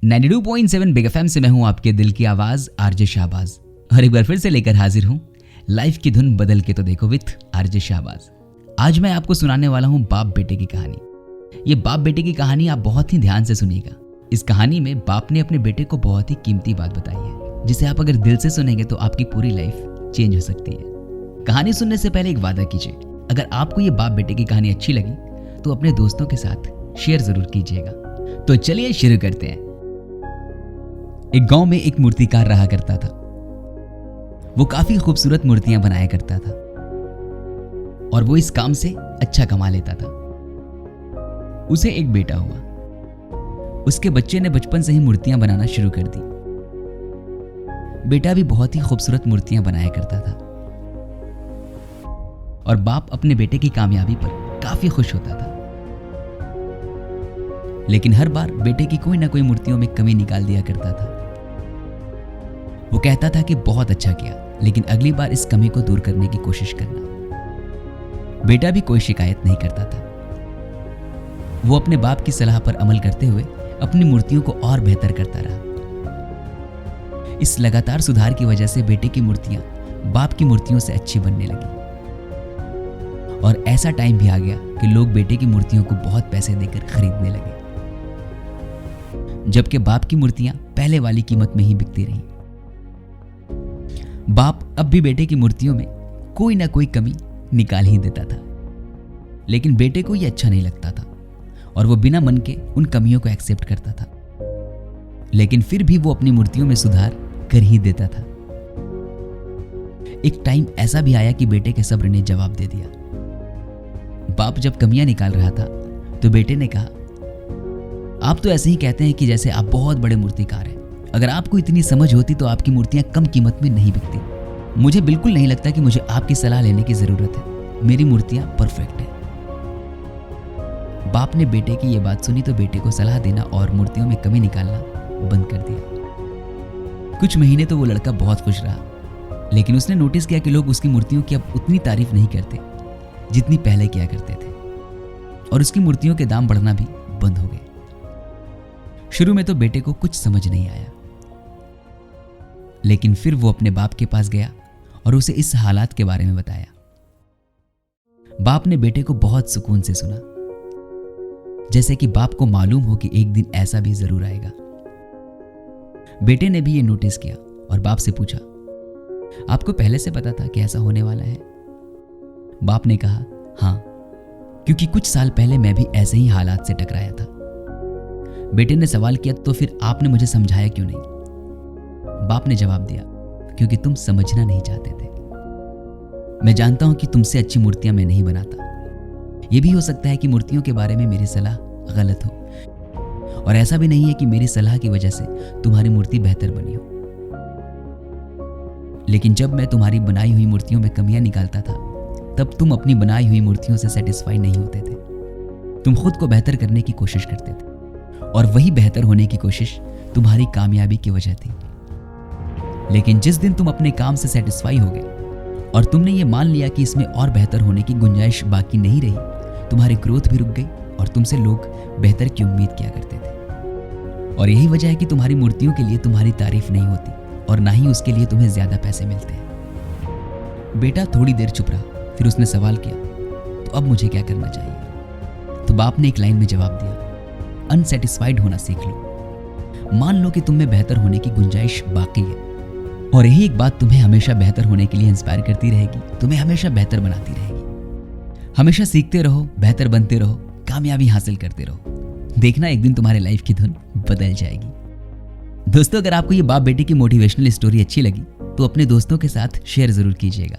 92.7 big FM से मैं हूं आपके दिल की आवाज आरजे शाहबाज, और एक बार फिर से लेकर हाजिर हूं लाइफ की धुन बदल के तो देखो विथ आरजे शाहबाज। आज मैं आपको सुनाने वाला हूं बाप बेटे की कहानी। ये बाप बेटे की कहानी आप बहुत ही ध्यान से सुनिएगा। इस कहानी में बाप ने अपने बेटे को बहुत ही कीमती बात बताई है, जिसे आप अगर दिल से सुनेंगे तो आपकी पूरी लाइफ चेंज हो सकती है। कहानी सुनने से पहले एक वादा कीजिए, अगर आपको ये बाप बेटे की कहानी अच्छी लगी तो अपने दोस्तों के साथ शेयर जरूर कीजिएगा। तो चलिए शुरू करते हैं। एक गांव में एक मूर्तिकार रहा करता था। वो काफी खूबसूरत मूर्तियां बनाया करता था और वो इस काम से अच्छा कमा लेता था। उसे एक बेटा हुआ। उसके बच्चे ने बचपन से ही मूर्तियां बनाना शुरू कर दी। बेटा भी बहुत ही खूबसूरत मूर्तियां बनाया करता था और बाप अपने बेटे की कामयाबी पर काफी खुश होता था। लेकिन हर बार बेटे की कोई ना कोई मूर्तियों में कमी निकाल दिया करता था। वो कहता था कि बहुत अच्छा किया, लेकिन अगली बार इस कमी को दूर करने की कोशिश करना। बेटा भी कोई शिकायत नहीं करता था। वो अपने बाप की सलाह पर अमल करते हुए अपनी मूर्तियों को और बेहतर करता रहा। इस लगातार सुधार की वजह से बेटे की मूर्तियां बाप की मूर्तियों से अच्छी बनने लगी और ऐसा टाइम भी आ गया कि लोग बेटे की मूर्तियों को बहुत पैसे देकर खरीदने लगे, जबकि बाप की मूर्तियां पहले वाली कीमत में ही बिकती रहीं। बाप अब भी बेटे की मूर्तियों में कोई ना कोई कमी निकाल ही देता था, लेकिन बेटे को यह अच्छा नहीं लगता था और वो बिना मन के उन कमियों को एक्सेप्ट करता था। लेकिन फिर भी वो अपनी मूर्तियों में सुधार कर ही देता था। एक टाइम ऐसा भी आया कि बेटे के सब्र ने जवाब दे दिया। बाप जब कमियां निकाल रहा था तो बेटे ने कहा, आप तो ऐसे ही कहते हैं कि जैसे आप बहुत बड़े मूर्तिकार हैं। अगर आपको इतनी समझ होती तो आपकी मूर्तियां कम कीमत में नहीं बिकती। मुझे बिल्कुल नहीं लगता कि मुझे आपकी सलाह लेने की जरूरत है। मेरी मूर्तियां परफेक्ट हैं। बाप ने बेटे की यह बात सुनी तो बेटे को सलाह देना और मूर्तियों में कमी निकालना बंद कर दिया। कुछ महीने तो वो लड़का बहुत खुश रहा, लेकिन उसने नोटिस किया कि लोग उसकी मूर्तियों की अब उतनी तारीफ नहीं करते जितनी पहले किया करते थे, और उसकी मूर्तियों के दाम बढ़ना भी बंद हो गए। शुरू में तो बेटे को कुछ समझ नहीं आया, लेकिन फिर वो अपने बाप के पास गया और उसे इस हालात के बारे में बताया। बाप ने बेटे को बहुत सुकून से सुना, जैसे कि बाप को मालूम हो कि एक दिन ऐसा भी जरूर आएगा। बेटे ने भी ये नोटिस किया और बाप से पूछा, आपको पहले से पता था कि ऐसा होने वाला है? बाप ने कहा, हाँ, क्योंकि कुछ साल पहले मैं भी ऐसे ही हालात से टकराया था। बेटे ने सवाल किया, तो फिर आपने मुझे समझाया क्यों नहीं? बाप ने जवाब दिया, क्योंकि तुम समझना नहीं चाहते थे। मैं जानता हूं कि तुमसे अच्छी मूर्तियां मैं नहीं बनाता। यह भी हो सकता है कि मूर्तियों के बारे में मेरी सलाह गलत हो, और ऐसा भी नहीं है कि मेरी सलाह की वजह से तुम्हारी मूर्ति बेहतर बनी हो। लेकिन जब मैं तुम्हारी बनाई हुई मूर्तियों में कमियां निकालता था, तब तुम अपनी बनाई हुई मूर्तियों से सेटिस्फाई नहीं होते थे। तुम खुद को बेहतर करने की कोशिश करते थे, और वही बेहतर होने की कोशिश तुम्हारी कामयाबी की वजह थी। लेकिन जिस दिन तुम अपने काम से सेटिस्फाई हो गए और तुमने ये मान लिया कि इसमें और बेहतर होने की गुंजाइश बाकी नहीं रही, तुम्हारी ग्रोथ भी रुक गई और तुमसे लोग बेहतर की उम्मीद किया करते थे। और यही वजह है कि तुम्हारी मूर्तियों के लिए तुम्हारी तारीफ नहीं होती और ना ही उसके लिए तुम्हें ज्यादा पैसे मिलते हैं। बेटा थोड़ी देर चुप रहा, फिर उसने सवाल किया, तो अब मुझे क्या करना चाहिए? तो बाप ने एक लाइन में जवाब दिया, अनसेटिस्फाइड होना सीख लो। मान लो कि तुम में बेहतर होने की गुंजाइश बाकी है, और यही एक बात तुम्हें हमेशा बेहतर होने के लिए इंस्पायर करती रहेगी, तुम्हें हमेशा बेहतर बनाती रहेगी। हमेशा सीखते रहो, बेहतर बनते रहो, कामयाबी हासिल करते रहो। देखना एक दिन तुम्हारे लाइफ की धुन बदल जाएगी। दोस्तों, अगर आपको ये बाप बेटे की मोटिवेशनल स्टोरी अच्छी लगी तो अपने दोस्तों के साथ शेयर जरूर कीजिएगा।